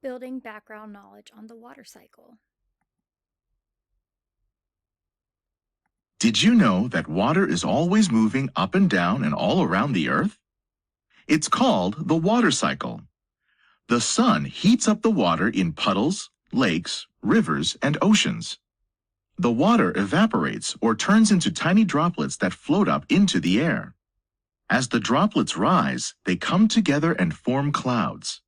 Building background knowledge on the water cycle. Did you know that water is always moving up and down and all around the Earth? It's called the water cycle. The sun heats up the water in puddles, lakes, rivers, and oceans. The water evaporates or turns into tiny droplets that float up into the air. As the droplets rise, they come together and form clouds.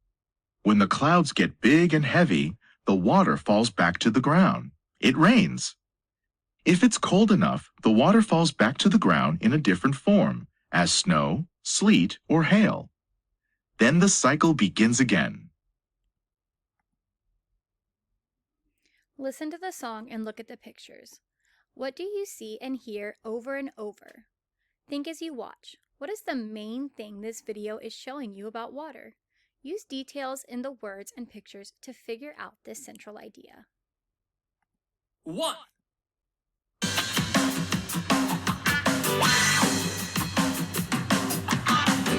When the clouds get big and heavy, the water falls back to the ground. It rains. If it's cold enough, the water falls back to the ground in a different form, as snow, sleet, or hail. Then the cycle begins again. Listen to the song and look at the pictures. What do you see and hear over and over? Think as you watch. What is the main thing this video is showing you about water? Use details in the words and pictures to figure out this central idea. 1.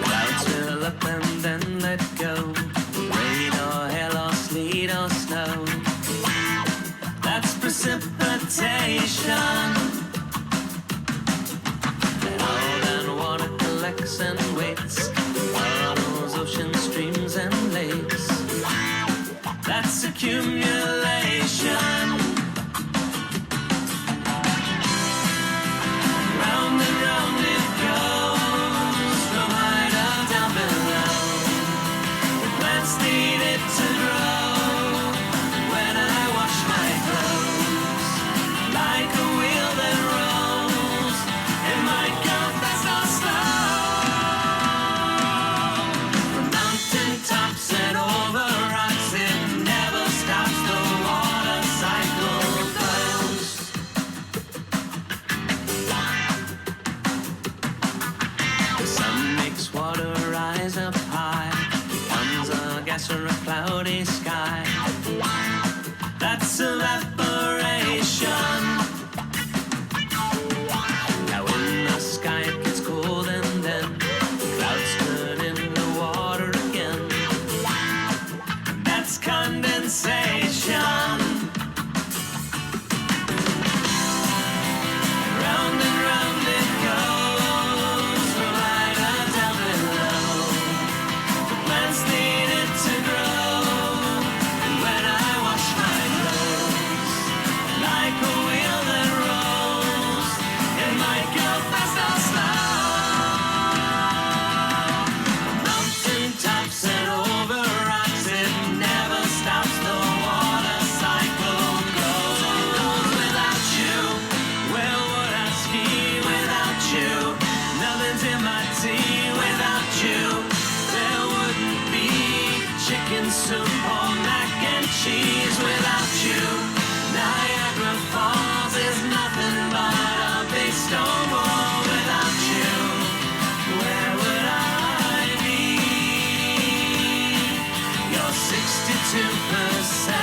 Clouds fill up and then let go. Rain or hail or sleet or snow. That's precipitation. And all that water collects and waits. Puddles, oceans, streams, and lakes. That's accumulation. Round and round it goes, from high down below. The plants need it to grow. When I wash my clothes, like a wheel that rolls, it might go fast or slow. From mountain tops and over rocks, it never stops. The water cycle goes. The sun makes water rise up high, becomes a gas or a cloudy sky. That's evaporation. Now in the sky it gets cold and then clouds turn into water again. That's condensation. Round and round it goes, from high down below. The plants need it to grow. And when I wash my clothes, like a wheel that rolls, it might go fast or slow. Mountain tops and over rocks, it never stops. The water cycle goes and goes. Without you, where would I ski? Without you, nothing's in my tea. Without you, there wouldn't be chicken soup or mac and cheese. Without you, Niagara Falls is nothing but a big stone wall. Without you, where would I be? You're 62%